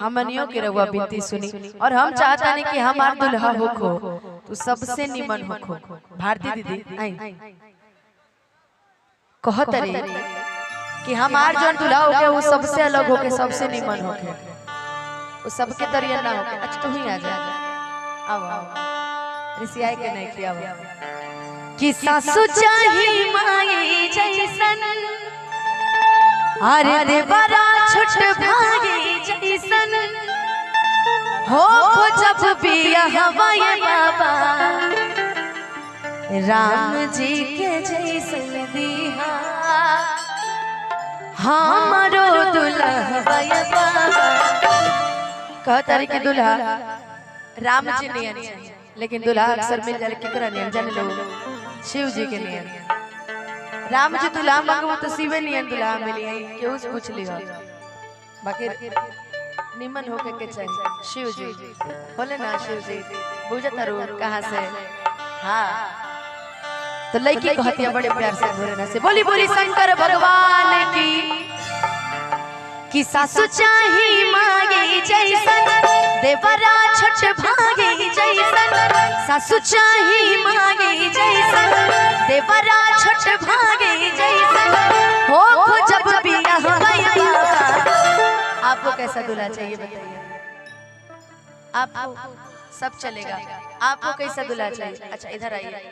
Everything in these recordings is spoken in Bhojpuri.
हमनियों के रउआ बिनती सुनी और हम चाहता नहीं कि हमार दुल्हा होखो तो सबसे निमन होखो। भारती दीदी आई कहत रे कि हमार जो दुल्हा होके वो सबसे अलग होके सबसे निमन होके, वो सबके तरिया ना होके। अच्छा तू ही आ जा, आओ आओ रिसियाई के नहीं किया कि सासु चाही माई जैसन, अरे देवरा छोट भाई जैसन हो जब बियाह हवाए बाबा राम जी के जैसन दिहा हमारो दुल्हा हवाए बाबा। कहता रे कि दुल्हा राम जी नियन चाहिए, लेकिन दुल्हा अक्सर मिल जाए केकरा नियन जाने लो, शिव जी के नियन। राम जी दुल्हा मांगो तो शिवे नियन दुल्हा मिली है, केहू से पूछ लियो। बाकी निमन होके के चाहिए शिव जी बोले ना, शिव जी बुझता रू कहां से। हाँ तो लड़की कहती है बड़े प्यार से भोलेनाथ से, बोली बोली शंकर भगवान की सासु चाही मांगे जैसन देवरा छोट भागे जैसन, सासु चाही मांगे जैसन देवरा छोट भागे जैसन हो जब बियाह हवाए बाबा। आपको कैसा दूल्हा चाहिए बताइए? आपको सब चलेगा, आपको कैसा दूल्हा चाहिए? अच्छा इधर आइए,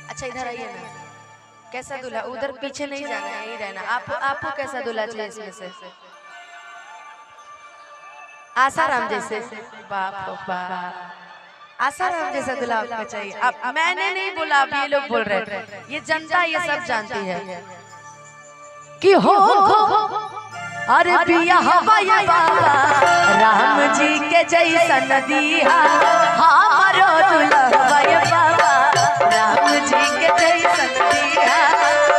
अच्छा इधर आइए ना। कैसा दूल्हा? उधर पीछे नहीं जाना है, यही रहना। आपको कैसा दूल्हा चाहिए इसमें से? आसाराम जैसे? बाप रे बाप, आसाराम जैसा दूल्हा आपको चाहिए? आप मैंने नहीं बोला, आप ये लोग बोल रहे हैं, ये जनता ये सब जानती है कि हो अरे बियाह हवाए बाबा राम जी के जैसन दिहा हमारो दुल्हा हवाए बाबा, राम जी के जैसन दिहा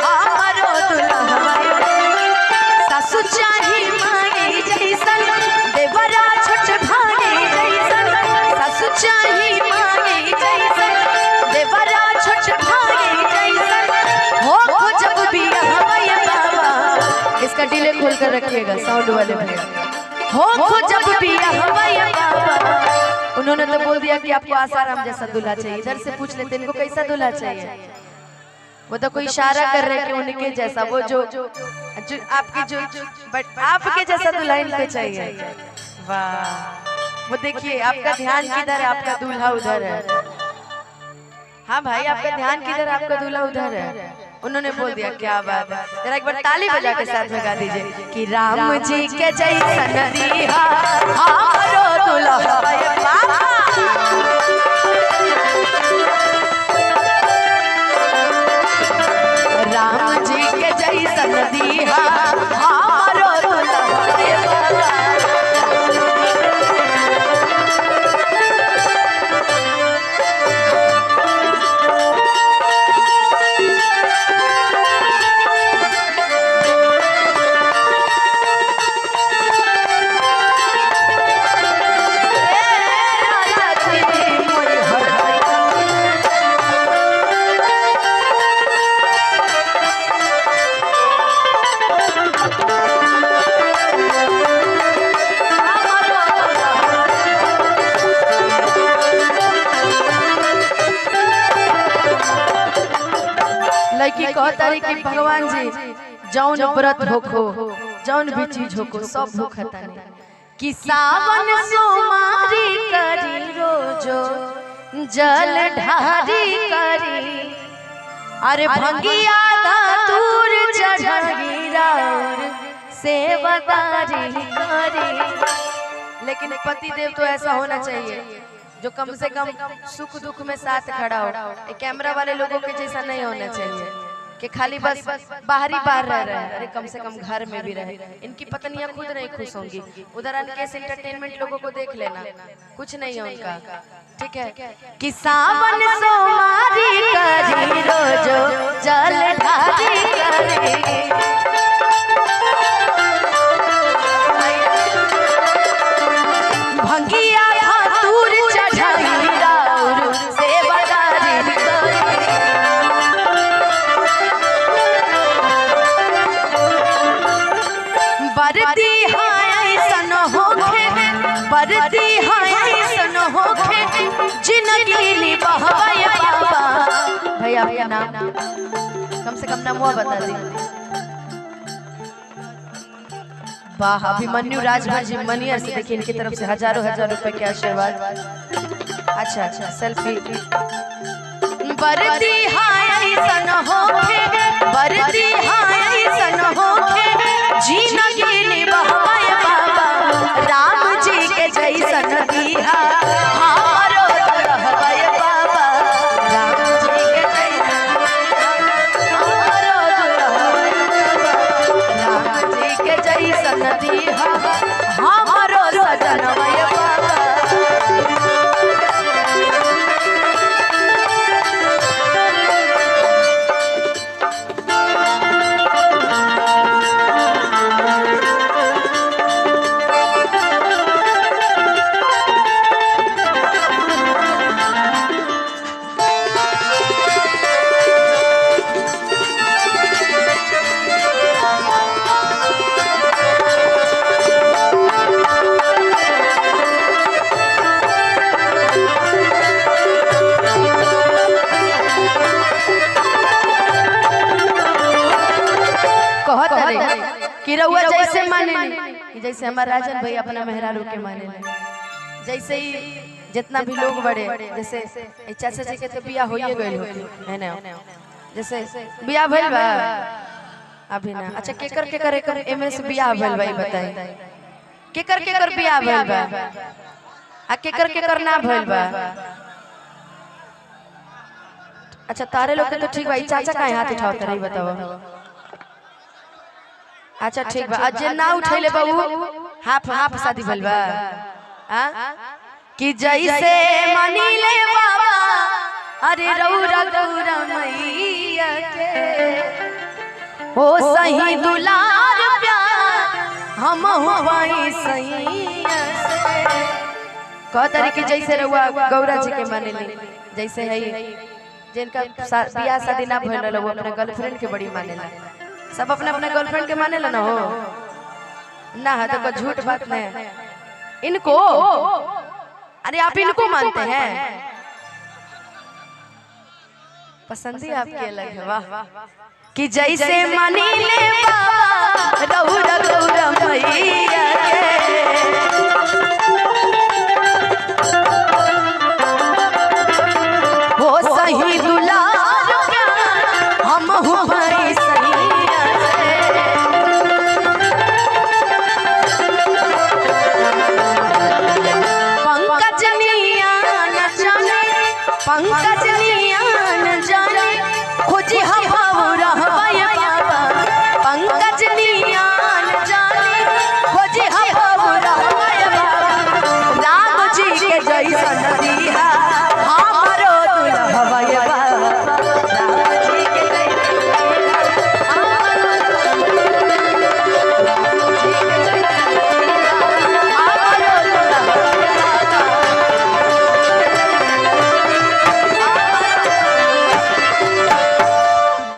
हमारो दुल्हा हवाए बाबा। सासु चाही मांगे जैसन देवरा छोट भागे जैसन, सासु चाही मांगे जैसन देवरा छोट भागे जैसन हो जब बियाह हवाए बाबा। इसका डिले खोल कर रखिएगा साउंड वाले भैया। हो जब बियाह हवाए बाबा। उन्होंने तो बोल दिया कि आपको आसाराम जैसा दूल्हा चाहिए, इधर से पूछ लेते इनको कैसा दूल्हा चाहिए। वो तो कोई इशारा कर रहे कि उनके जैसा, वो जो आपकी जो बट आपके जैसा दूल्हा इनको चाहिए। वाह, वो देखिए आपका ध्यान किधर है, आपका दूल्हा उधर है। हाँ भाई आपका ध्यान किधर, आपका दूल्हा उधर है। उन्होंने बोल दिया क्या बात है। जरा एक बार ताली बजा के साथ में गा दीजिए कि राम जी के जैसन दिहा हमारो दुल्हा हवाए बाबा। राम जी के जैसन दिहा हमारो दुल्हा हवाए बाबा। लड़की कहता रही कि भगवान जी जौन व्रत होखो जौन भी चीज होखो सब भूखता नहीं कि सावन सोमारी करी रोजो जल ढारी करी, अरे भंगिया दूर चढ़ी राउर सेवदारी करी। लेकिन पति देव तो ऐसा होना चाहिए जो कम से कम सुख दुख में साथ खड़ा हो। कैमरा वाले लोगों के जैसा नहीं होना चाहिए कि खाली बस बाहरी बाहर रह रहे हैं, अरे कम से कम घर में भी रहे। इनकी पत्नियां खुद नहीं खुश होंगी, उधर अनकेस एंटरटेनमेंट लोगों को देख लेना, कुछ नहीं है उनका। ठीक है कि सावन सोमारी करी रोजो जल ढारी करी, भंगिया दूर चढ़ी राउर सेवदारी करी। बरती हाय सन होखे वर्दी हाय सन होखे जिंदगी निभाए बाबा। भैया आपका नाम कम से कम नाम बता दी। वाह अभिमन्यु राजभाजी मनियर से देखिए इनकी तरफ से हजारों रुपए के आशीर्वाद। अच्छा अच्छा सेल्फी। वर्दी हाय सन होखे वर्दी हाय सन होखे जिंदगी निभाए बाबा। राम जी के जैसन दीहा हमारो दुल्हबे बाबा। राम जी के जैसन हमारो दुल्हबे बाबा। राम जी के जैसन दीहा हमारो सजनबे बाबा। कि रउआ जैसे माने कि जैसे हमारा राजन भाई अपना मेहरारू के माने जैसे ही जितना भी लोग बड़े जैसे चाचा जी के तो बियाह होइए गइल है ना। जैसे बियाह भइल बा अभी ना। अच्छा केकर एमे से बियाह भइल बा बताई। केकर बियाह भइल बा आ केकर ना भइल बा। अच्छा तारे लोग तो ठीक बा। चाचा काहे हाथ उठावत रही बताओ। अच्छा ठीक बा। आज जे ना उठैले बा उ हाफ शादी भइल बा। हां कि जैसे मानिले बाबा अरे रौरा गौरा मैया के ओ सही दुलार प्यार हम होई सैया से। कहतरी कि जैसे रउआ गौरा जी के मानेले जैसे है जिनका बियाह शादी ना भइल रहल वो अपने गर्लफ्रेंड के बड़ी मानेला। सब अपने अपने गर्लफ्रेंड के माने ना हो ना है तो कोई झूठ बात नहीं। इनको अरे आप इनको मानते हैं। पसंद ही आपकी अलग है। वाह कि जैसे मानीले बाबा रउरा गौरा मैया के हो सही दुलार प्यार हम होई सैया से। पंकज मिया न जाने पंकज